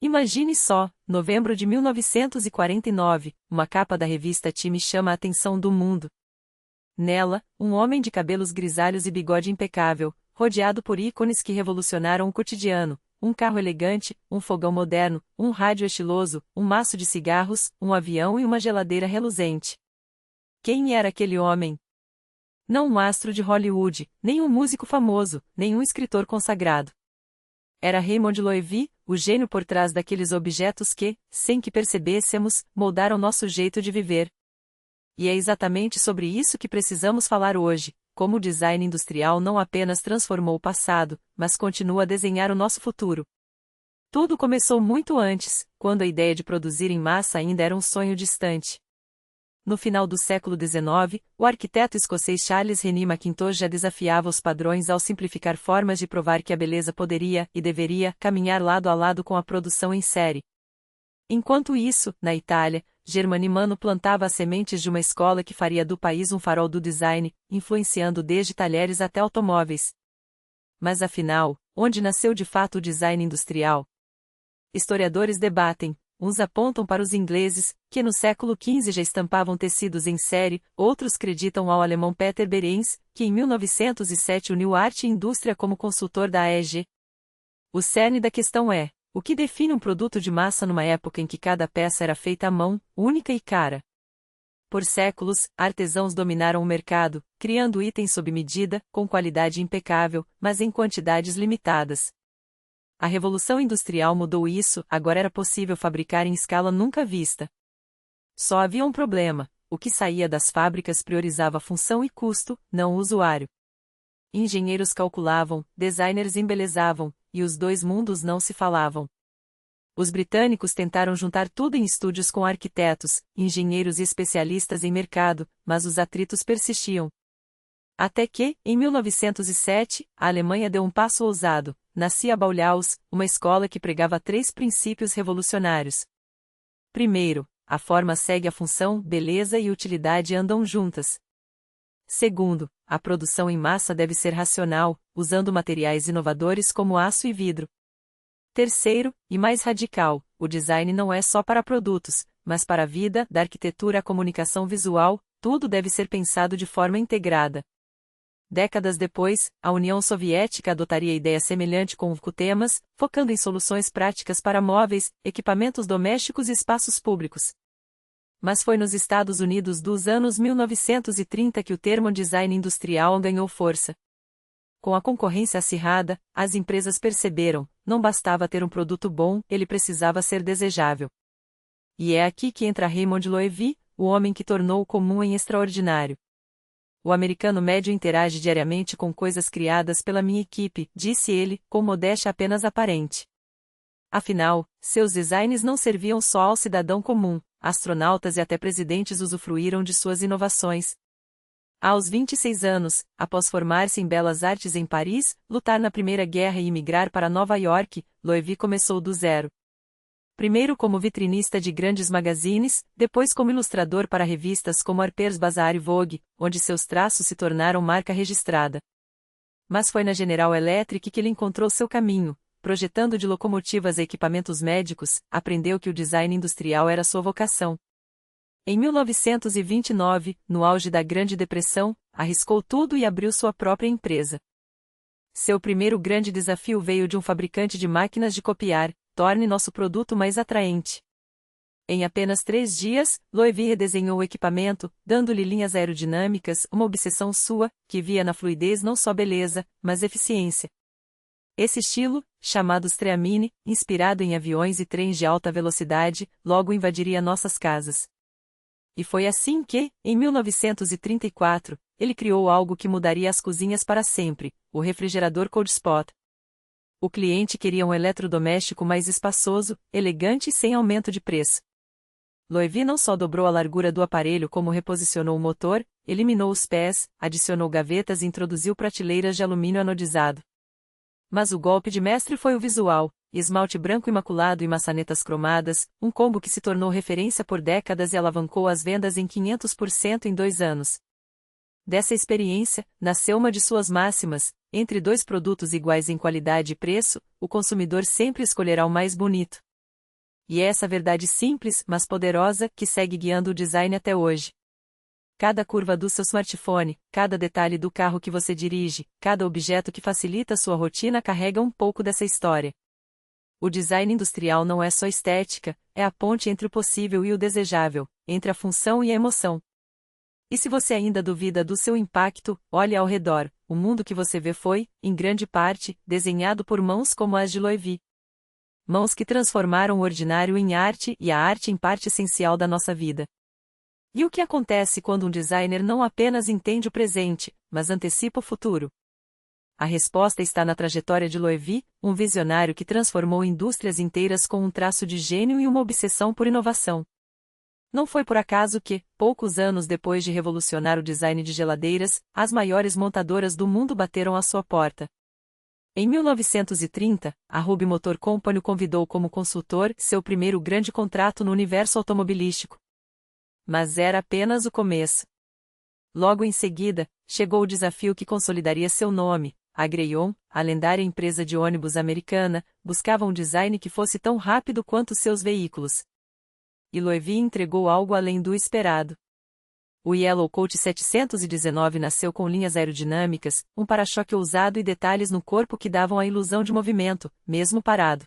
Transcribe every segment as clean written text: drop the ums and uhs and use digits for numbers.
Imagine só, novembro de 1949, uma capa da revista Time chama a atenção do mundo. Nela, um homem de cabelos grisalhos e bigode impecável, rodeado por ícones que revolucionaram o cotidiano, um carro elegante, um fogão moderno, um rádio estiloso, um maço de cigarros, um avião e uma geladeira reluzente. Quem era aquele homem? Não um astro de Hollywood, nem um músico famoso, nem um escritor consagrado. Era Raymond Loewy, o gênio por trás daqueles objetos que, sem que percebêssemos, moldaram nosso jeito de viver. E é exatamente sobre isso que precisamos falar hoje, como o design industrial não apenas transformou o passado, mas continua a desenhar o nosso futuro. Tudo começou muito antes, quando a ideia de produzir em massa ainda era um sonho distante. No final do século XIX, o arquiteto escocês Charles Rennie Mackintosh já desafiava os padrões ao simplificar formas de provar que a beleza poderia, e deveria, caminhar lado a lado com a produção em série. Enquanto isso, na Itália, Germani Mano plantava as sementes de uma escola que faria do país um farol do design, influenciando desde talheres até automóveis. Mas afinal, onde nasceu de fato o design industrial? Historiadores debatem. Uns apontam para os ingleses, que no século XV já estampavam tecidos em série, outros acreditam ao alemão Peter Behrens, que em 1907 uniu arte e indústria como consultor da AEG. O cerne da questão é: o que define um produto de massa numa época em que cada peça era feita à mão, única e cara? Por séculos, artesãos dominaram o mercado, criando itens sob medida, com qualidade impecável, mas em quantidades limitadas. A Revolução Industrial mudou isso, agora era possível fabricar em escala nunca vista. Só havia um problema: o que saía das fábricas priorizava função e custo, não o usuário. Engenheiros calculavam, designers embelezavam, e os dois mundos não se falavam. Os britânicos tentaram juntar tudo em estúdios com arquitetos, engenheiros e especialistas em mercado, mas os atritos persistiam. Até que, em 1907, a Alemanha deu um passo ousado. Nascia a Bauhaus, uma escola que pregava 3 princípios revolucionários. Primeiro, a forma segue a função, beleza e utilidade andam juntas. Segundo, a produção em massa deve ser racional, usando materiais inovadores como aço e vidro. Terceiro, e mais radical, o design não é só para produtos, mas para a vida, da arquitetura à comunicação visual, tudo deve ser pensado de forma integrada. Décadas depois, a União Soviética adotaria ideia semelhante com o temas, focando em soluções práticas para móveis, equipamentos domésticos e espaços públicos. Mas foi nos Estados Unidos dos anos 1930 que o termo design industrial ganhou força. Com a concorrência acirrada, as empresas perceberam: não bastava ter um produto bom, ele precisava ser desejável. E é aqui que entra Raymond Loewy, o homem que tornou o comum em extraordinário. O americano médio interage diariamente com coisas criadas pela minha equipe, disse ele, com modéstia apenas aparente. Afinal, seus designs não serviam só ao cidadão comum, astronautas e até presidentes usufruíram de suas inovações. Aos 26 anos, após formar-se em Belas Artes em Paris, lutar na Primeira Guerra e imigrar para Nova York, Loewy começou do zero. Primeiro como vitrinista de grandes magazines, depois como ilustrador para revistas como Harper's Bazaar e Vogue, onde seus traços se tornaram marca registrada. Mas foi na General Electric que ele encontrou seu caminho. Projetando de locomotivas a equipamentos médicos, aprendeu que o design industrial era sua vocação. Em 1929, no auge da Grande Depressão, arriscou tudo e abriu sua própria empresa. Seu primeiro grande desafio veio de um fabricante de máquinas de copiar: torne nosso produto mais atraente. Em apenas 3 dias, Loewy redesenhou o equipamento, dando-lhe linhas aerodinâmicas, uma obsessão sua, que via na fluidez não só beleza, mas eficiência. Esse estilo, chamado Streamline, inspirado em aviões e trens de alta velocidade, logo invadiria nossas casas. E foi assim que, em 1934, ele criou algo que mudaria as cozinhas para sempre: o refrigerador Cold Spot. O cliente queria um eletrodoméstico mais espaçoso, elegante e sem aumento de preço. Loewy não só dobrou a largura do aparelho como reposicionou o motor, eliminou os pés, adicionou gavetas e introduziu prateleiras de alumínio anodizado. Mas o golpe de mestre foi o visual: esmalte branco imaculado e maçanetas cromadas, um combo que se tornou referência por décadas e alavancou as vendas em 500% em 2 anos. Dessa experiência, nasceu uma de suas máximas: entre 2 produtos iguais em qualidade e preço, o consumidor sempre escolherá o mais bonito. E é essa verdade simples, mas poderosa, que segue guiando o design até hoje. Cada curva do seu smartphone, cada detalhe do carro que você dirige, cada objeto que facilita sua rotina carrega um pouco dessa história. O design industrial não é só estética, é a ponte entre o possível e o desejável, entre a função e a emoção. E se você ainda duvida do seu impacto, olhe ao redor. O mundo que você vê foi, em grande parte, desenhado por mãos como as de Loewy. Mãos que transformaram o ordinário em arte e a arte em parte essencial da nossa vida. E o que acontece quando um designer não apenas entende o presente, mas antecipa o futuro? A resposta está na trajetória de Loewy, um visionário que transformou indústrias inteiras com um traço de gênio e uma obsessão por inovação. Não foi por acaso que, poucos anos depois de revolucionar o design de geladeiras, as maiores montadoras do mundo bateram à sua porta. Em 1930, a Ruby Motor Company o convidou como consultor, seu primeiro grande contrato no universo automobilístico. Mas era apenas o começo. Logo em seguida, chegou o desafio que consolidaria seu nome. A Greyhound, a lendária empresa de ônibus americana, buscava um design que fosse tão rápido quanto seus veículos. E Loewy entregou algo além do esperado. O Yellow Coat 719 nasceu com linhas aerodinâmicas, um para-choque ousado e detalhes no corpo que davam a ilusão de movimento, mesmo parado.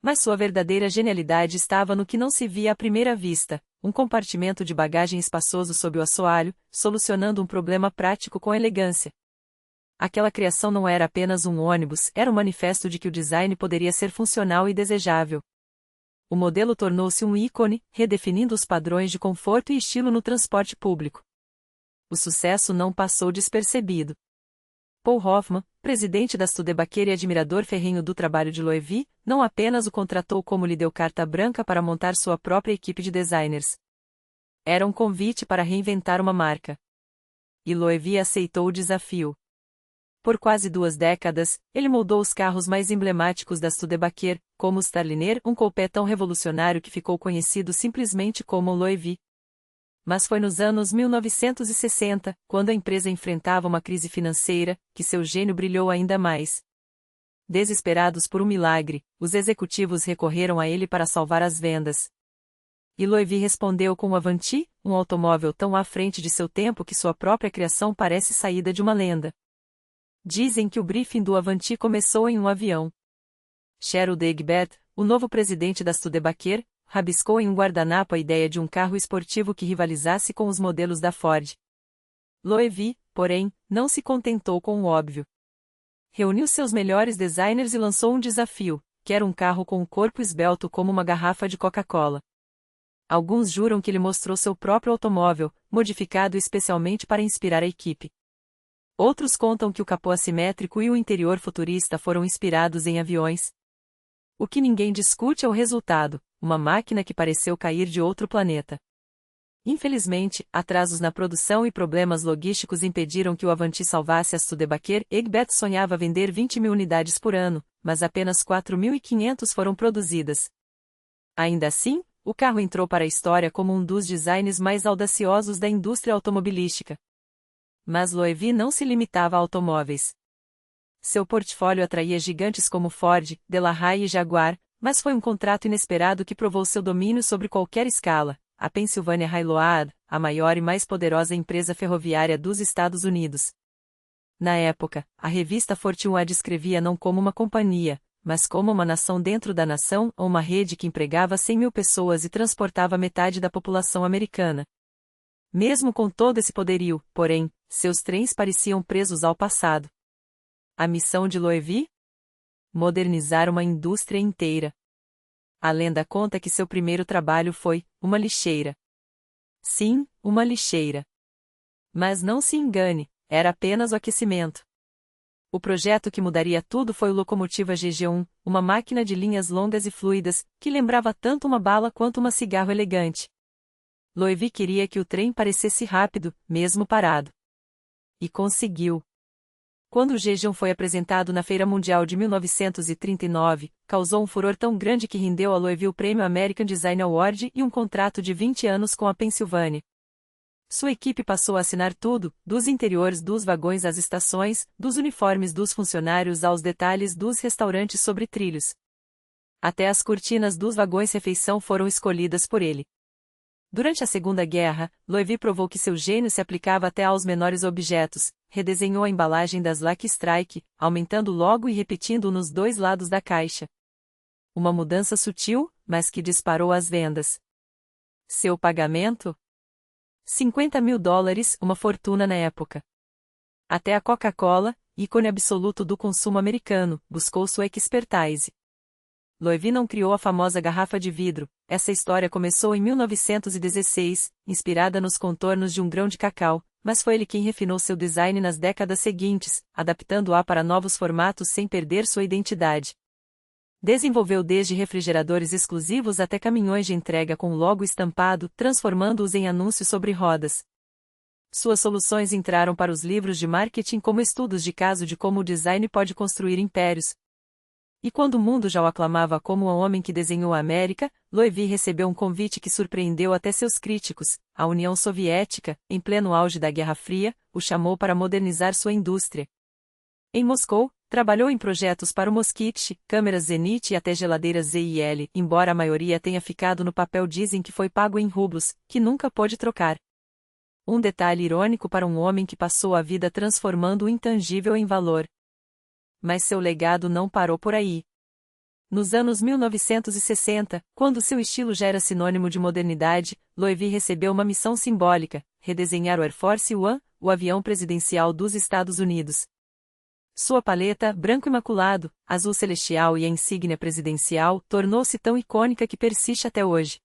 Mas sua verdadeira genialidade estava no que não se via à primeira vista, um compartimento de bagagem espaçoso sob o assoalho, solucionando um problema prático com elegância. Aquela criação não era apenas um ônibus, era um manifesto de que o design poderia ser funcional e desejável. O modelo tornou-se um ícone, redefinindo os padrões de conforto e estilo no transporte público. O sucesso não passou despercebido. Paul Hoffman, presidente da Studebaker e admirador ferrenho do trabalho de Loewy, não apenas o contratou como lhe deu carta branca para montar sua própria equipe de designers. Era um convite para reinventar uma marca. E Loewy aceitou o desafio. Por quase 2 décadas, ele moldou os carros mais emblemáticos da Studebaker, como o Starliner, um coupé tão revolucionário que ficou conhecido simplesmente como Loewy. Mas foi nos anos 1960, quando a empresa enfrentava uma crise financeira, que seu gênio brilhou ainda mais. Desesperados por um milagre, os executivos recorreram a ele para salvar as vendas. E Loewy respondeu com o Avanti, um automóvel tão à frente de seu tempo que sua própria criação parece saída de uma lenda. Dizem que o briefing do Avanti começou em um avião. Sherwood Egbert, o novo presidente da Studebaker, rabiscou em um guardanapo a ideia de um carro esportivo que rivalizasse com os modelos da Ford. Loewy, porém, não se contentou com o óbvio. Reuniu seus melhores designers e lançou um desafio, que era um carro com um corpo esbelto como uma garrafa de Coca-Cola. Alguns juram que ele mostrou seu próprio automóvel, modificado especialmente para inspirar a equipe. Outros contam que o capô assimétrico e o interior futurista foram inspirados em aviões. O que ninguém discute é o resultado, uma máquina que pareceu cair de outro planeta. Infelizmente, atrasos na produção e problemas logísticos impediram que o Avanti salvasse a Studebaker. Egbert sonhava vender 20.000 unidades por ano, mas apenas 4.500 foram produzidas. Ainda assim, o carro entrou para a história como um dos designs mais audaciosos da indústria automobilística. Mas Loewy não se limitava a automóveis. Seu portfólio atraía gigantes como Ford, Delahaye e Jaguar, mas foi um contrato inesperado que provou seu domínio sobre qualquer escala: a Pennsylvania Railroad, a maior e mais poderosa empresa ferroviária dos Estados Unidos. Na época, a revista Fortune a descrevia não como uma companhia, mas como uma nação dentro da nação, ou uma rede que empregava 100.000 pessoas e transportava metade da população americana. Mesmo com todo esse poderio, porém, seus trens pareciam presos ao passado. A missão de Loewy? Modernizar uma indústria inteira. A lenda conta que seu primeiro trabalho foi uma lixeira. Sim, uma lixeira. Mas não se engane, era apenas o aquecimento. O projeto que mudaria tudo foi o Locomotiva GG1, uma máquina de linhas longas e fluidas, que lembrava tanto uma bala quanto uma cigarro elegante. Loewy queria que o trem parecesse rápido, mesmo parado. E conseguiu. Quando o GG1 foi apresentado na Feira Mundial de 1939, causou um furor tão grande que rendeu a Loewy o Prêmio American Design Award e um contrato de 20 anos com a Pennsylvania. Sua equipe passou a assinar tudo, dos interiores dos vagões às estações, dos uniformes dos funcionários aos detalhes dos restaurantes sobre trilhos. Até as cortinas dos vagões-refeição foram escolhidas por ele. Durante a Segunda Guerra, Loewy provou que seu gênio se aplicava até aos menores objetos, redesenhou a embalagem das Lucky Strike, aumentando o logo e repetindo nos dois lados da caixa. Uma mudança sutil, mas que disparou as vendas. Seu pagamento? $50.000, uma fortuna na época. Até a Coca-Cola, ícone absoluto do consumo americano, buscou sua expertise. Loewy não criou a famosa garrafa de vidro. Essa história começou em 1916, inspirada nos contornos de um grão de cacau, mas foi ele quem refinou seu design nas décadas seguintes, adaptando-a para novos formatos sem perder sua identidade. Desenvolveu desde refrigeradores exclusivos até caminhões de entrega com o logo estampado, transformando-os em anúncios sobre rodas. Suas soluções entraram para os livros de marketing como estudos de caso de como o design pode construir impérios. E quando o mundo já o aclamava como o homem que desenhou a América, Loewy recebeu um convite que surpreendeu até seus críticos. A União Soviética, em pleno auge da Guerra Fria, o chamou para modernizar sua indústria. Em Moscou, trabalhou em projetos para o Moskvich, câmeras Zenit e até geladeiras ZIL, embora a maioria tenha ficado no papel, dizem que foi pago em rublos, que nunca pôde trocar. Um detalhe irônico para um homem que passou a vida transformando o intangível em valor. Mas seu legado não parou por aí. Nos anos 1960, quando seu estilo já era sinônimo de modernidade, Loewy recebeu uma missão simbólica: redesenhar o Air Force One, o avião presidencial dos Estados Unidos. Sua paleta, branco imaculado, azul celestial e a insígnia presidencial, tornou-se tão icônica que persiste até hoje.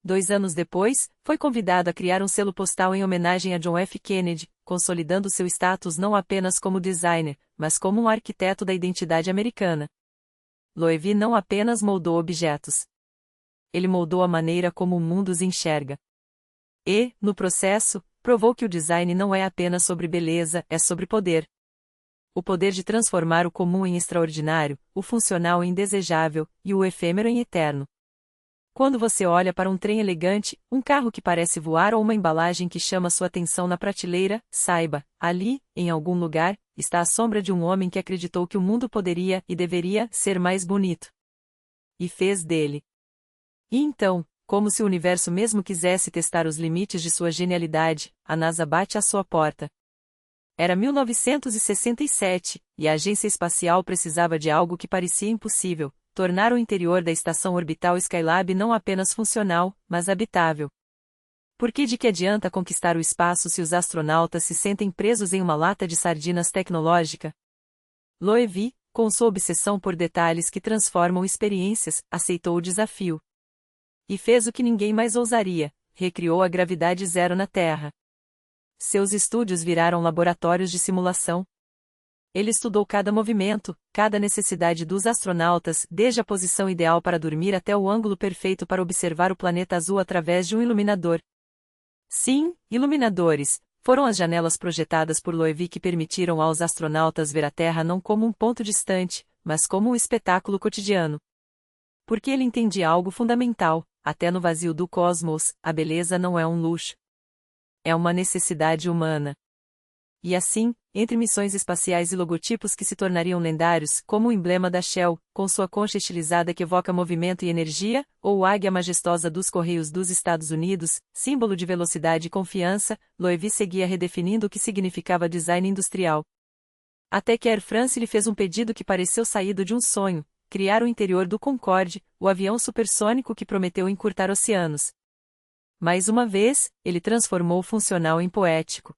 2 anos depois, foi convidado a criar um selo postal em homenagem a John F. Kennedy, consolidando seu status não apenas como designer, mas como um arquiteto da identidade americana. Loewy não apenas moldou objetos. Ele moldou a maneira como o mundo os enxerga. E, no processo, provou que o design não é apenas sobre beleza, é sobre poder. O poder de transformar o comum em extraordinário, o funcional em desejável, e o efêmero em eterno. Quando você olha para um trem elegante, um carro que parece voar ou uma embalagem que chama sua atenção na prateleira, saiba, ali, em algum lugar, está a sombra de um homem que acreditou que o mundo poderia e deveria ser mais bonito. E fez dele. E então, como se o universo mesmo quisesse testar os limites de sua genialidade, a NASA bate à sua porta. Era 1967, e a agência espacial precisava de algo que parecia impossível: tornar o interior da estação orbital Skylab não apenas funcional, mas habitável. Porque de que adianta conquistar o espaço se os astronautas se sentem presos em uma lata de sardinas tecnológica? Loewy, com sua obsessão por detalhes que transformam experiências, aceitou o desafio. E fez o que ninguém mais ousaria: recriou a gravidade zero na Terra. Seus estúdios viraram laboratórios de simulação. Ele estudou cada movimento, cada necessidade dos astronautas, desde a posição ideal para dormir até o ângulo perfeito para observar o planeta azul através de um iluminador. Sim, iluminadores, foram as janelas projetadas por Loewy que permitiram aos astronautas ver a Terra não como um ponto distante, mas como um espetáculo cotidiano. Porque ele entendia algo fundamental: até no vazio do cosmos, a beleza não é um luxo. É uma necessidade humana. E assim, entre missões espaciais e logotipos que se tornariam lendários, como o emblema da Shell, com sua concha estilizada que evoca movimento e energia, ou a águia majestosa dos Correios dos Estados Unidos, símbolo de velocidade e confiança, Loewy seguia redefinindo o que significava design industrial. Até que a Air France lhe fez um pedido que pareceu saído de um sonho: criar o interior do Concorde, o avião supersônico que prometeu encurtar oceanos. Mais uma vez, ele transformou o funcional em poético.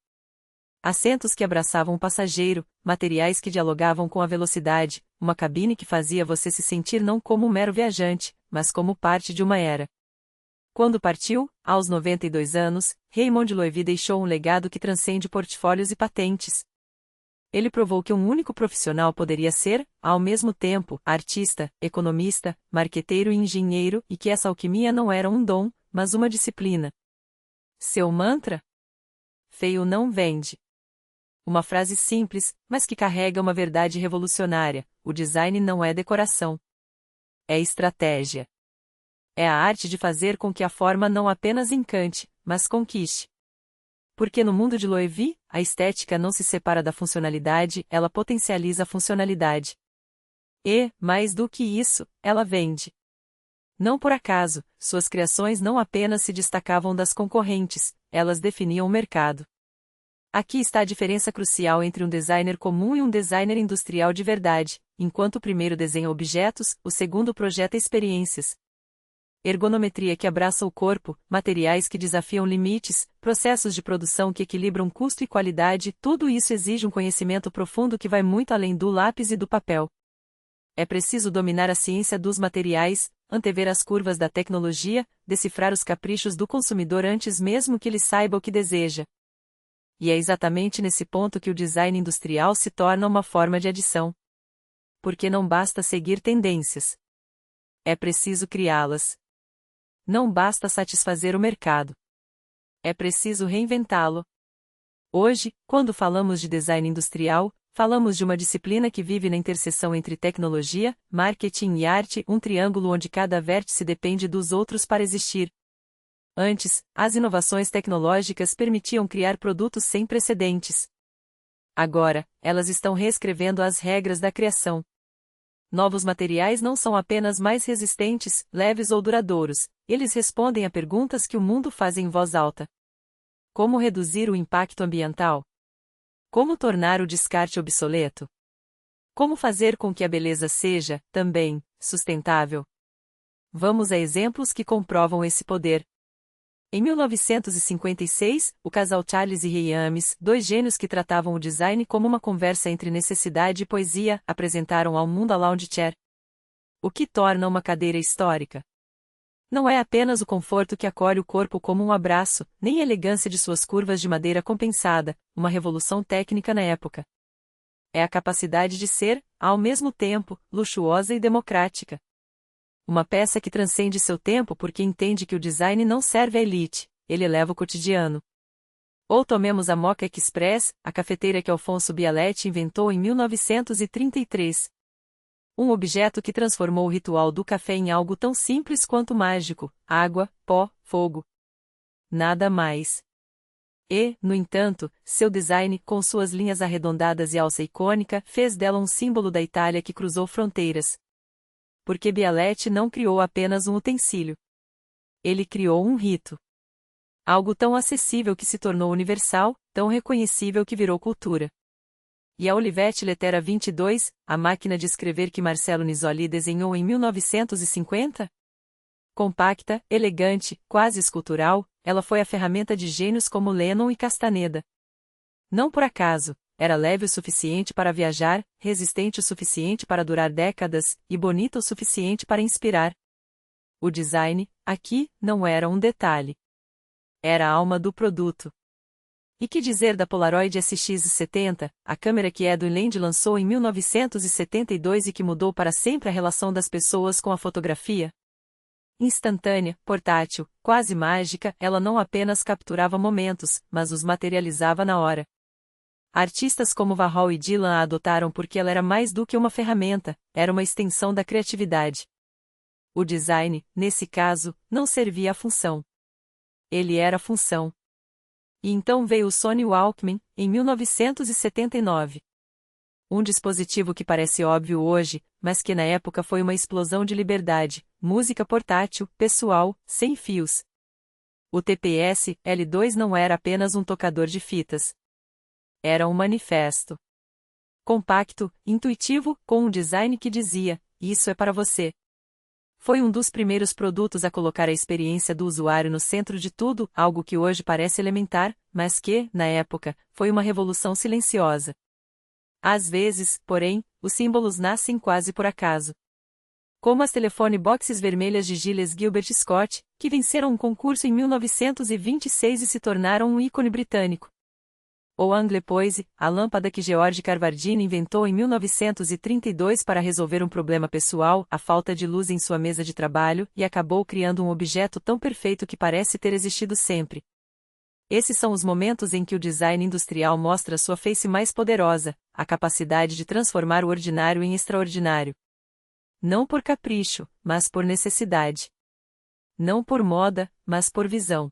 Assentos que abraçavam o passageiro, materiais que dialogavam com a velocidade, uma cabine que fazia você se sentir não como um mero viajante, mas como parte de uma era. Quando partiu, aos 92 anos, Raymond Loewy deixou um legado que transcende portfólios e patentes. Ele provou que um único profissional poderia ser, ao mesmo tempo, artista, economista, marqueteiro e engenheiro, e que essa alquimia não era um dom, mas uma disciplina. Seu mantra? Feio não vende. Uma frase simples, mas que carrega uma verdade revolucionária: o design não é decoração. É estratégia. É a arte de fazer com que a forma não apenas encante, mas conquiste. Porque no mundo de Loewy, a estética não se separa da funcionalidade, ela potencializa a funcionalidade. E, mais do que isso, ela vende. Não por acaso, suas criações não apenas se destacavam das concorrentes, elas definiam o mercado. Aqui está a diferença crucial entre um designer comum e um designer industrial de verdade. Enquanto o primeiro desenha objetos, o segundo projeta experiências. Ergonometria que abraça o corpo, materiais que desafiam limites, processos de produção que equilibram custo e qualidade, tudo isso exige um conhecimento profundo que vai muito além do lápis e do papel. É preciso dominar a ciência dos materiais, antever as curvas da tecnologia, decifrar os caprichos do consumidor antes mesmo que ele saiba o que deseja. E é exatamente nesse ponto que o design industrial se torna uma forma de adição. Porque não basta seguir tendências. É preciso criá-las. Não basta satisfazer o mercado. É preciso reinventá-lo. Hoje, quando falamos de design industrial, falamos de uma disciplina que vive na interseção entre tecnologia, marketing e arte, um triângulo onde cada vértice depende dos outros para existir. Antes, as inovações tecnológicas permitiam criar produtos sem precedentes. Agora, elas estão reescrevendo as regras da criação. Novos materiais não são apenas mais resistentes, leves ou duradouros, eles respondem a perguntas que o mundo faz em voz alta. Como reduzir o impacto ambiental? Como tornar o descarte obsoleto? Como fazer com que a beleza seja, também, sustentável? Vamos a exemplos que comprovam esse poder. Em 1956, o casal Charles e Ray Ames, dois gênios que tratavam o design como uma conversa entre necessidade e poesia, apresentaram ao mundo a lounge chair. O que torna uma cadeira histórica? Não é apenas o conforto que acolhe o corpo como um abraço, nem a elegância de suas curvas de madeira compensada, uma revolução técnica na época. É a capacidade de ser, ao mesmo tempo, luxuosa e democrática. Uma peça que transcende seu tempo porque entende que o design não serve à elite, ele eleva o cotidiano. Ou tomemos a Moka Express, a cafeteira que Alfonso Bialetti inventou em 1933. Um objeto que transformou o ritual do café em algo tão simples quanto mágico: água, pó, fogo. Nada mais. E, no entanto, seu design, com suas linhas arredondadas e alça icônica, fez dela um símbolo da Itália que cruzou fronteiras. Porque Bialetti não criou apenas um utensílio. Ele criou um rito. Algo tão acessível que se tornou universal, tão reconhecível que virou cultura. E a Olivetti Lettera 22, a máquina de escrever que Marcello Nizzoli desenhou em 1950? Compacta, elegante, quase escultural, ela foi a ferramenta de gênios como Lennon e Castaneda. Não por acaso, era leve o suficiente para viajar, resistente o suficiente para durar décadas, e bonita o suficiente para inspirar. O design, aqui, não era um detalhe. Era a alma do produto. E que dizer da Polaroid SX-70, a câmera que Edwin Land lançou em 1972 e que mudou para sempre a relação das pessoas com a fotografia? Instantânea, portátil, quase mágica, ela não apenas capturava momentos, mas os materializava na hora. Artistas como Warhol e Dylan a adotaram porque ela era mais do que uma ferramenta, era uma extensão da criatividade. O design, nesse caso, não servia à função. Ele era a função. E então veio o Sony Walkman, em 1979. Um dispositivo que parece óbvio hoje, mas que na época foi uma explosão de liberdade, música portátil, pessoal, sem fios. O TPS L2 não era apenas um tocador de fitas. Era um manifesto. Compacto, intuitivo, com um design que dizia: isso é para você. Foi um dos primeiros produtos a colocar a experiência do usuário no centro de tudo, algo que hoje parece elementar, mas que, na época, foi uma revolução silenciosa. Às vezes, porém, os símbolos nascem quase por acaso. Como as telefone boxes vermelhas de Gilles Gilbert Scott, que venceram um concurso em 1926 e se tornaram um ícone britânico. Ou a Anglepoise, a lâmpada que George Carvardini inventou em 1932 para resolver um problema pessoal, a falta de luz em sua mesa de trabalho, e acabou criando um objeto tão perfeito que parece ter existido sempre. Esses são os momentos em que o design industrial mostra sua face mais poderosa, a capacidade de transformar o ordinário em extraordinário. Não por capricho, mas por necessidade. Não por moda, mas por visão.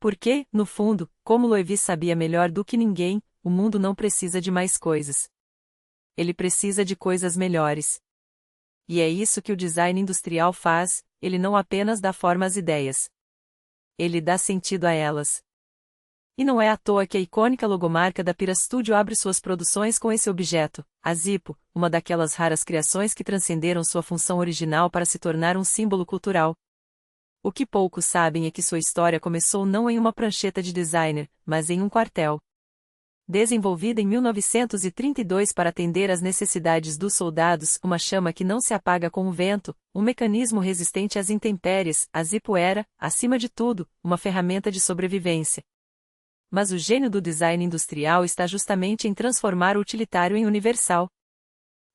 Porque, no fundo, como Loewy sabia melhor do que ninguém, o mundo não precisa de mais coisas. Ele precisa de coisas melhores. E é isso que o design industrial faz, ele não apenas dá forma às ideias. Ele dá sentido a elas. E não é à toa que a icônica logomarca da Pira Studio abre suas produções com esse objeto, a Zippo, uma daquelas raras criações que transcenderam sua função original para se tornar um símbolo cultural. O que poucos sabem é que sua história começou não em uma prancheta de designer, mas em um quartel. Desenvolvida em 1932 para atender às necessidades dos soldados, uma chama que não se apaga com o vento, um mecanismo resistente às intempéries, a Zippo era, acima de tudo, uma ferramenta de sobrevivência. Mas o gênio do design industrial está justamente em transformar o utilitário em universal.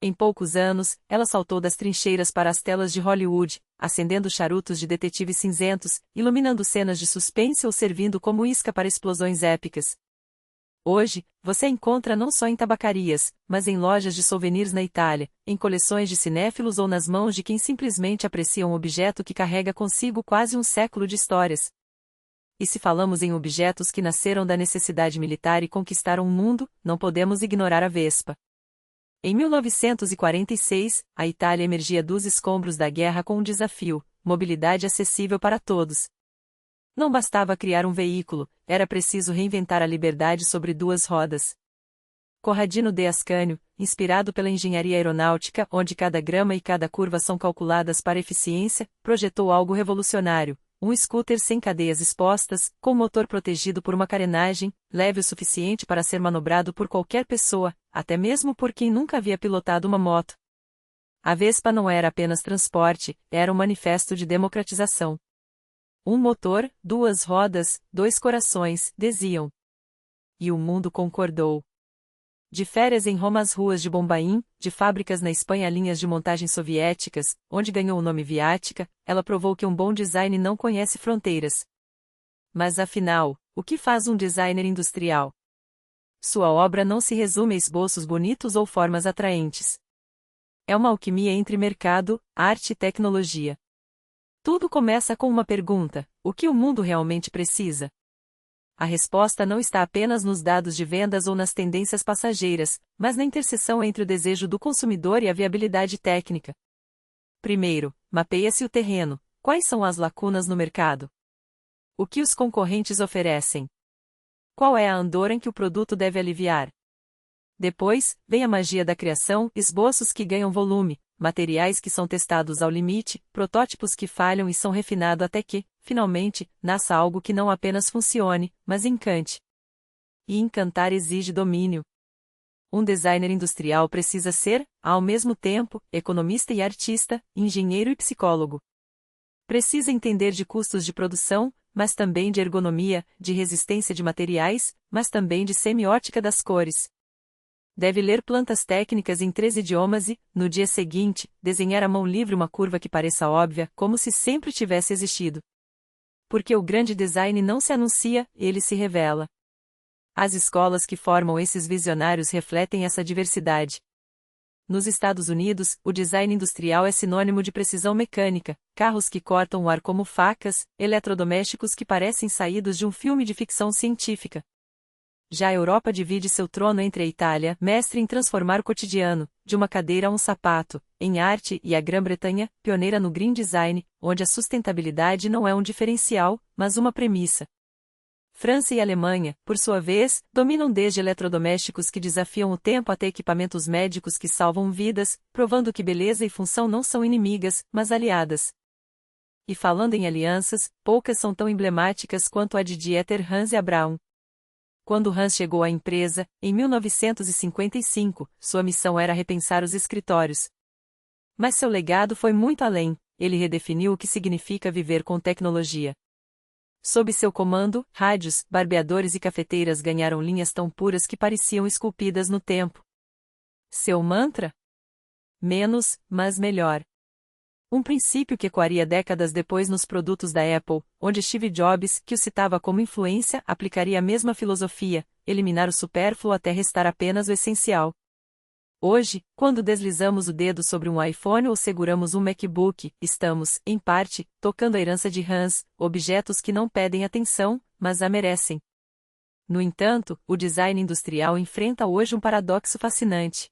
Em poucos anos, ela saltou das trincheiras para as telas de Hollywood, acendendo charutos de detetives cinzentos, iluminando cenas de suspense ou servindo como isca para explosões épicas. Hoje, você a encontra não só em tabacarias, mas em lojas de souvenirs na Itália, em coleções de cinéfilos ou nas mãos de quem simplesmente aprecia um objeto que carrega consigo quase um século de histórias. E se falamos em objetos que nasceram da necessidade militar e conquistaram o mundo, não podemos ignorar a Vespa. Em 1946, a Itália emergia dos escombros da guerra com um desafio: mobilidade acessível para todos. Não bastava criar um veículo, era preciso reinventar a liberdade sobre duas rodas. Corradino de Ascanio, inspirado pela engenharia aeronáutica, onde cada grama e cada curva são calculadas para eficiência, projetou algo revolucionário: um scooter sem cadeias expostas, com motor protegido por uma carenagem, leve o suficiente para ser manobrado por qualquer pessoa, até mesmo por quem nunca havia pilotado uma moto. A Vespa não era apenas transporte, era um manifesto de democratização. Um motor, duas rodas, dois corações, diziam. E o mundo concordou. De férias em Roma às ruas de Bombaim, de fábricas na Espanha a linhas de montagem soviéticas, onde ganhou o nome Viática, ela provou que um bom design não conhece fronteiras. Mas afinal, o que faz um designer industrial? Sua obra não se resume a esboços bonitos ou formas atraentes. É uma alquimia entre mercado, arte e tecnologia. Tudo começa com uma pergunta: o que o mundo realmente precisa? A resposta não está apenas nos dados de vendas ou nas tendências passageiras, mas na interseção entre o desejo do consumidor e a viabilidade técnica. Primeiro, mapeia-se o terreno. Quais são as lacunas no mercado? O que os concorrentes oferecem? Qual é a andor em que o produto deve aliviar? Depois, vem a magia da criação, esboços que ganham volume, materiais que são testados ao limite, protótipos que falham e são refinados até que, finalmente, nasça algo que não apenas funcione, mas encante. E encantar exige domínio. Um designer industrial precisa ser, ao mesmo tempo, economista e artista, engenheiro e psicólogo. Precisa entender de custos de produção, mas também de ergonomia, de resistência de materiais, mas também de semiótica das cores. Deve ler plantas técnicas em 3 idiomas e, no dia seguinte, desenhar à mão livre uma curva que pareça óbvia, como se sempre tivesse existido. Porque o grande design não se anuncia, ele se revela. As escolas que formam esses visionários refletem essa diversidade. Nos Estados Unidos, o design industrial é sinônimo de precisão mecânica, carros que cortam o ar como facas, eletrodomésticos que parecem saídos de um filme de ficção científica. Já a Europa divide seu trono entre a Itália, mestre em transformar o cotidiano, de uma cadeira a um sapato, em arte, e a Grã-Bretanha, pioneira no green design, onde a sustentabilidade não é um diferencial, mas uma premissa. França e Alemanha, por sua vez, dominam desde eletrodomésticos que desafiam o tempo até equipamentos médicos que salvam vidas, provando que beleza e função não são inimigas, mas aliadas. E falando em alianças, poucas são tão emblemáticas quanto a de Dieter Hans e Braun. Quando Hans chegou à empresa, em 1955, sua missão era repensar os escritórios. Mas seu legado foi muito além, ele redefiniu o que significa viver com tecnologia. Sob seu comando, rádios, barbeadores e cafeteiras ganharam linhas tão puras que pareciam esculpidas no tempo. Seu mantra? Menos, mas melhor. Um princípio que ecoaria décadas depois nos produtos da Apple, onde Steve Jobs, que o citava como influência, aplicaria a mesma filosofia: eliminar o supérfluo até restar apenas o essencial. Hoje, quando deslizamos o dedo sobre um iPhone ou seguramos um MacBook, estamos, em parte, tocando a herança de Hans, objetos que não pedem atenção, mas a merecem. No entanto, o design industrial enfrenta hoje um paradoxo fascinante.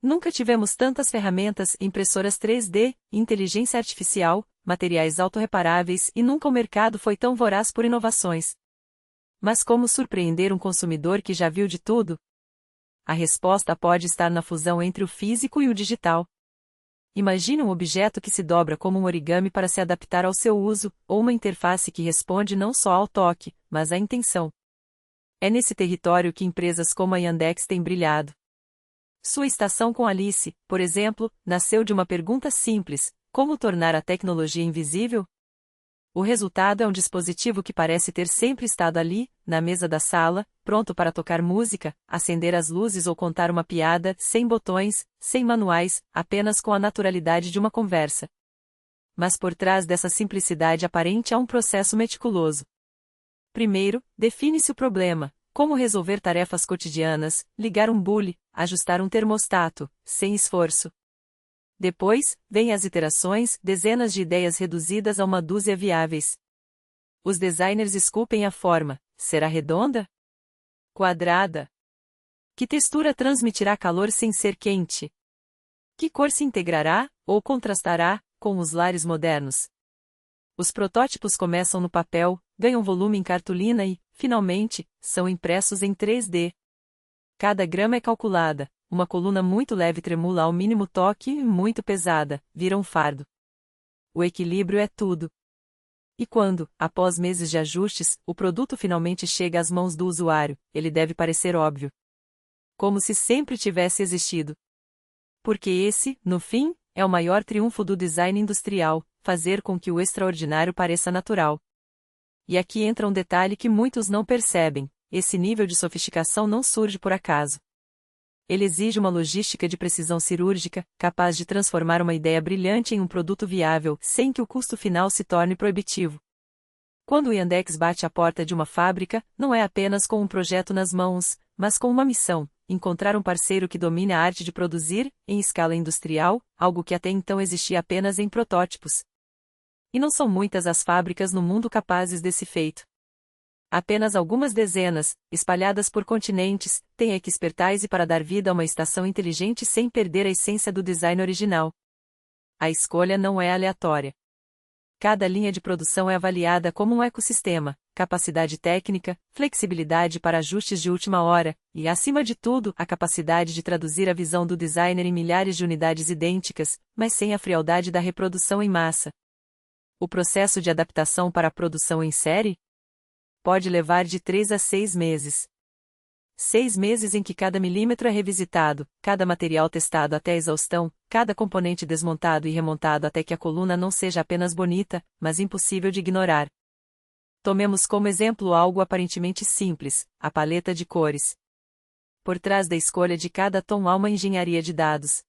Nunca tivemos tantas ferramentas, impressoras 3D, inteligência artificial, materiais autorreparáveis e nunca o mercado foi tão voraz por inovações. Mas como surpreender um consumidor que já viu de tudo? A resposta pode estar na fusão entre o físico e o digital. Imagine um objeto que se dobra como um origami para se adaptar ao seu uso, ou uma interface que responde não só ao toque, mas à intenção. É nesse território que empresas como a Yandex têm brilhado. Sua estação com Alice, por exemplo, nasceu de uma pergunta simples: como tornar a tecnologia invisível? O resultado é um dispositivo que parece ter sempre estado ali, na mesa da sala, pronto para tocar música, acender as luzes ou contar uma piada, sem botões, sem manuais, apenas com a naturalidade de uma conversa. Mas por trás dessa simplicidade aparente há um processo meticuloso. Primeiro, define-se o problema: como resolver tarefas cotidianas, ligar um bule, ajustar um termostato, sem esforço. Depois, vêm as iterações, dezenas de ideias reduzidas a uma dúzia viáveis. Os designers esculpem a forma: será redonda? Quadrada? Que textura transmitirá calor sem ser quente? Que cor se integrará, ou contrastará, com os lares modernos? Os protótipos começam no papel, ganham volume em cartolina e, finalmente, são impressos em 3D. Cada grama é calculada. Uma coluna muito leve tremula ao mínimo toque e muito pesada, vira um fardo. O equilíbrio é tudo. E quando, após meses de ajustes, o produto finalmente chega às mãos do usuário, ele deve parecer óbvio. Como se sempre tivesse existido. Porque esse, no fim, é o maior triunfo do design industrial: fazer com que o extraordinário pareça natural. E aqui entra um detalhe que muitos não percebem: esse nível de sofisticação não surge por acaso. Ele exige uma logística de precisão cirúrgica, capaz de transformar uma ideia brilhante em um produto viável, sem que o custo final se torne proibitivo. Quando o Yandex bate à porta de uma fábrica, não é apenas com um projeto nas mãos, mas com uma missão: encontrar um parceiro que domine a arte de produzir, em escala industrial, algo que até então existia apenas em protótipos. E não são muitas as fábricas no mundo capazes desse feito. Apenas algumas dezenas, espalhadas por continentes, têm a expertise para dar vida a uma estação inteligente sem perder a essência do design original. A escolha não é aleatória. Cada linha de produção é avaliada como um ecossistema: capacidade técnica, flexibilidade para ajustes de última hora, e, acima de tudo, a capacidade de traduzir a visão do designer em milhares de unidades idênticas, mas sem a frialdade da reprodução em massa. O processo de adaptação para a produção em série pode levar de 3 a 6 meses. 6 meses em que cada milímetro é revisitado, cada material testado até a exaustão, cada componente desmontado e remontado até que a coluna não seja apenas bonita, mas impossível de ignorar. Tomemos como exemplo algo aparentemente simples: a paleta de cores. Por trás da escolha de cada tom há uma engenharia de dados.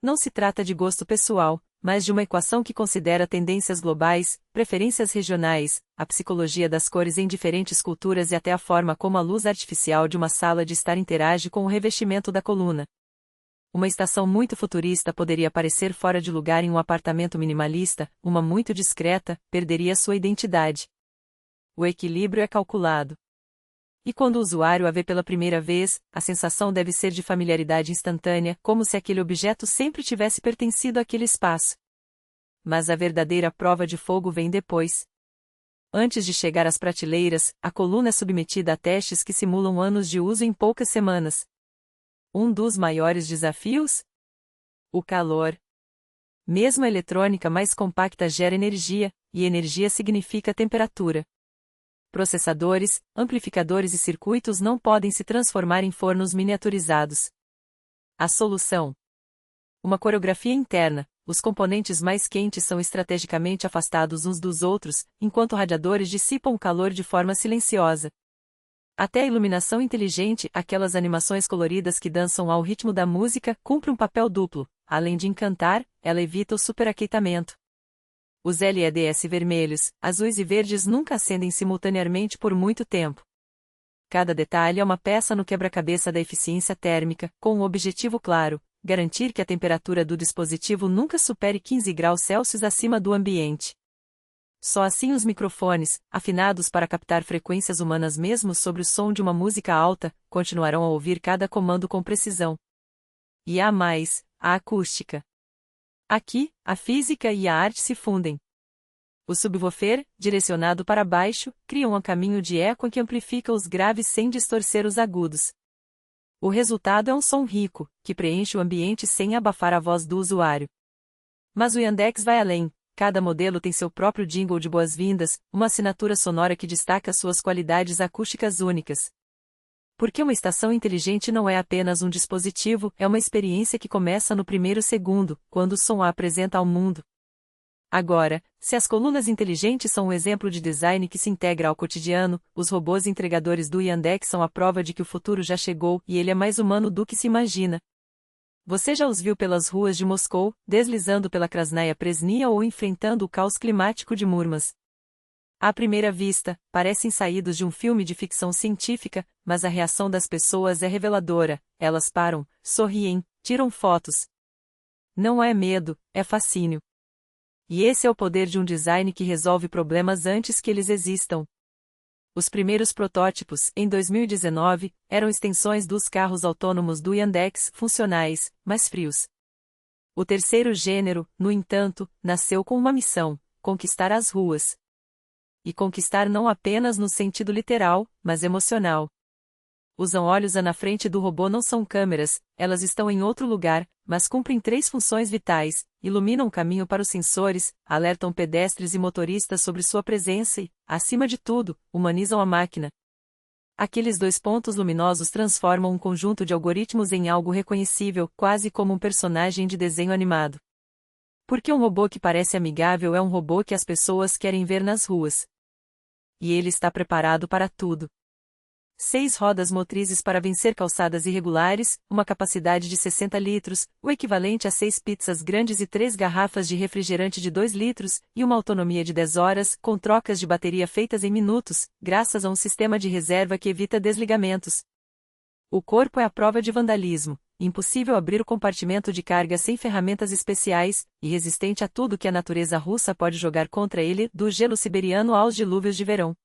Não se trata de gosto pessoal, mas de uma equação que considera tendências globais, preferências regionais, a psicologia das cores em diferentes culturas e até a forma como a luz artificial de uma sala de estar interage com o revestimento da coluna. Uma estação muito futurista poderia parecer fora de lugar em um apartamento minimalista, uma muito discreta, perderia sua identidade. O equilíbrio é calculado. E quando o usuário a vê pela primeira vez, a sensação deve ser de familiaridade instantânea, como se aquele objeto sempre tivesse pertencido àquele espaço. Mas a verdadeira prova de fogo vem depois. Antes de chegar às prateleiras, a coluna é submetida a testes que simulam anos de uso em poucas semanas. Um dos maiores desafios? O calor. Mesmo a eletrônica mais compacta gera energia, e energia significa temperatura. Processadores, amplificadores e circuitos não podem se transformar em fornos miniaturizados. A solução: uma coreografia interna. Os componentes mais quentes são estrategicamente afastados uns dos outros, enquanto radiadores dissipam o calor de forma silenciosa. Até a iluminação inteligente, aquelas animações coloridas que dançam ao ritmo da música, cumpre um papel duplo: além de encantar, ela evita o superaquecimento. Os LEDs vermelhos, azuis e verdes nunca acendem simultaneamente por muito tempo. Cada detalhe é uma peça no quebra-cabeça da eficiência térmica, com um objetivo claro: garantir que a temperatura do dispositivo nunca supere 15 graus Celsius acima do ambiente. Só assim os microfones, afinados para captar frequências humanas mesmo sobre o som de uma música alta, continuarão a ouvir cada comando com precisão. E a mais, a acústica. Aqui, a física e a arte se fundem. O subwoofer, direcionado para baixo, cria um caminho de eco que amplifica os graves sem distorcer os agudos. O resultado é um som rico, que preenche o ambiente sem abafar a voz do usuário. Mas o Yandex vai além. Cada modelo tem seu próprio jingle de boas-vindas, uma assinatura sonora que destaca suas qualidades acústicas únicas. Porque uma estação inteligente não é apenas um dispositivo, é uma experiência que começa no primeiro segundo, quando o som a apresenta ao mundo. Agora, se as colunas inteligentes são um exemplo de design que se integra ao cotidiano, os robôs entregadores do Yandex são a prova de que o futuro já chegou e ele é mais humano do que se imagina. Você já os viu pelas ruas de Moscou, deslizando pela Krasnaya Presnia ou enfrentando o caos climático de Murmansk? À primeira vista, parecem saídos de um filme de ficção científica, mas a reação das pessoas é reveladora. Elas param, sorriem, tiram fotos. Não é medo, é fascínio. E esse é o poder de um design que resolve problemas antes que eles existam. Os primeiros protótipos, em 2019, eram extensões dos carros autônomos do Yandex, funcionais, mas frios. O terceiro gênero, no entanto, nasceu com uma missão: conquistar as ruas. E conquistar não apenas no sentido literal, mas emocional. Os olhos na frente do robô não são câmeras, elas estão em outro lugar, mas cumprem 3 funções vitais: iluminam o caminho para os sensores, alertam pedestres e motoristas sobre sua presença e, acima de tudo, humanizam a máquina. Aqueles 2 pontos luminosos transformam um conjunto de algoritmos em algo reconhecível, quase como um personagem de desenho animado. Porque um robô que parece amigável é um robô que as pessoas querem ver nas ruas. E ele está preparado para tudo. 6 rodas motrizes para vencer calçadas irregulares, uma capacidade de 60 litros, o equivalente a 6 pizzas grandes e 3 garrafas de refrigerante de 2 litros, e uma autonomia de 10 horas, com trocas de bateria feitas em minutos, graças a um sistema de reserva que evita desligamentos. O corpo é a prova de vandalismo, impossível abrir o compartimento de carga sem ferramentas especiais, e resistente a tudo que a natureza russa pode jogar contra ele, do gelo siberiano aos dilúvios de verão.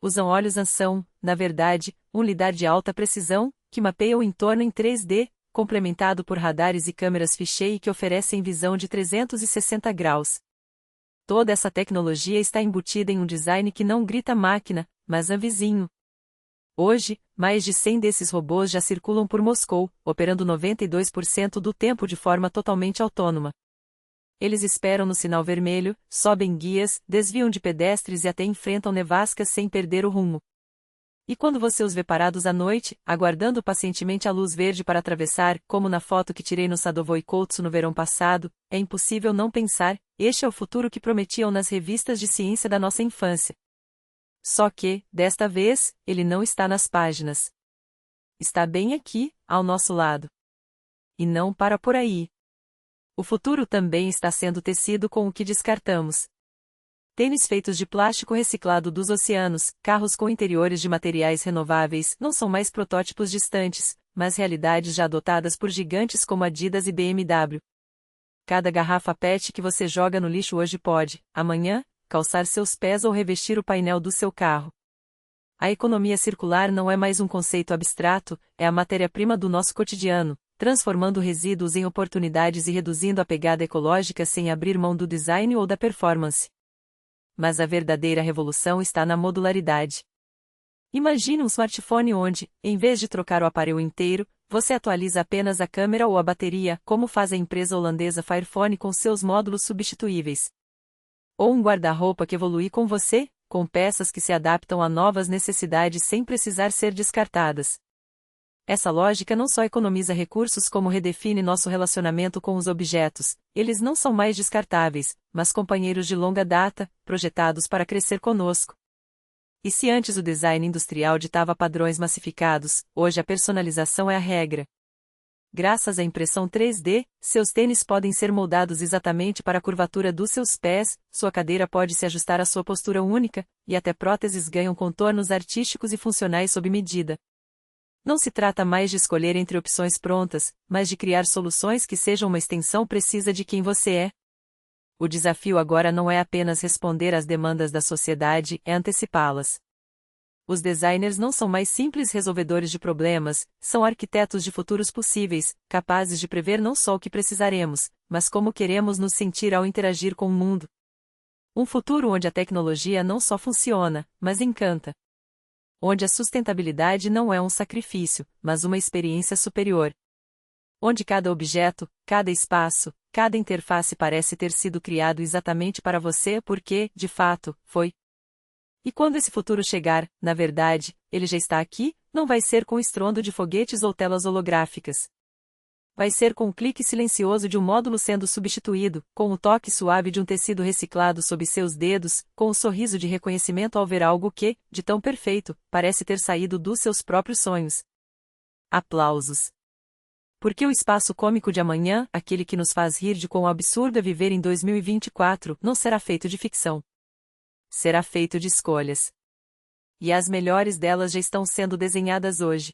Os olhos são, na verdade, um lidar de alta precisão, que mapeia o entorno em 3D, complementado por radares e câmeras fisheye que oferecem visão de 360 graus. Toda essa tecnologia está embutida em um design que não grita máquina, mas a vizinho. Hoje, mais de 100 desses robôs já circulam por Moscou, operando 92% do tempo de forma totalmente autônoma. Eles esperam no sinal vermelho, sobem guias, desviam de pedestres e até enfrentam nevascas sem perder o rumo. E quando você os vê parados à noite, aguardando pacientemente a luz verde para atravessar, como na foto que tirei no Sadovoi Koutsu no verão passado, é impossível não pensar: este é o futuro que prometiam nas revistas de ciência da nossa infância. Só que, desta vez, ele não está nas páginas. Está bem aqui, ao nosso lado. E não para por aí. O futuro também está sendo tecido com o que descartamos. Tênis feitos de plástico reciclado dos oceanos, carros com interiores de materiais renováveis não são mais protótipos distantes, mas realidades já adotadas por gigantes como Adidas e BMW. Cada garrafa PET que você joga no lixo hoje pode, amanhã, calçar seus pés ou revestir o painel do seu carro. A economia circular não é mais um conceito abstrato, é a matéria-prima do nosso cotidiano, transformando resíduos em oportunidades e reduzindo a pegada ecológica sem abrir mão do design ou da performance. Mas a verdadeira revolução está na modularidade. Imagine um smartphone onde, em vez de trocar o aparelho inteiro, você atualiza apenas a câmera ou a bateria, como faz a empresa holandesa Fairphone com seus módulos substituíveis. Ou um guarda-roupa que evolui com você, com peças que se adaptam a novas necessidades sem precisar ser descartadas. Essa lógica não só economiza recursos como redefine nosso relacionamento com os objetos. Eles não são mais descartáveis, mas companheiros de longa data, projetados para crescer conosco. E se antes o design industrial ditava padrões massificados, hoje a personalização é a regra. Graças à impressão 3D, seus tênis podem ser moldados exatamente para a curvatura dos seus pés, sua cadeira pode se ajustar à sua postura única, e até próteses ganham contornos artísticos e funcionais sob medida. Não se trata mais de escolher entre opções prontas, mas de criar soluções que sejam uma extensão precisa de quem você é. O desafio agora não é apenas responder às demandas da sociedade, é antecipá-las. Os designers não são mais simples resolvedores de problemas, são arquitetos de futuros possíveis, capazes de prever não só o que precisaremos, mas como queremos nos sentir ao interagir com o mundo. Um futuro onde a tecnologia não só funciona, mas encanta. Onde a sustentabilidade não é um sacrifício, mas uma experiência superior. Onde cada objeto, cada espaço, cada interface parece ter sido criado exatamente para você porque, de fato, foi. E quando esse futuro chegar, na verdade, ele já está aqui, não vai ser com estrondo de foguetes ou telas holográficas. Vai ser com o clique silencioso de um módulo sendo substituído, com o toque suave de um tecido reciclado sob seus dedos, com o sorriso de reconhecimento ao ver algo que, de tão perfeito, parece ter saído dos seus próprios sonhos. Aplausos. Porque o espaço cômico de amanhã, aquele que nos faz rir de quão absurdo é viver em 2024, não será feito de ficção. Será feito de escolhas. E as melhores delas já estão sendo desenhadas hoje.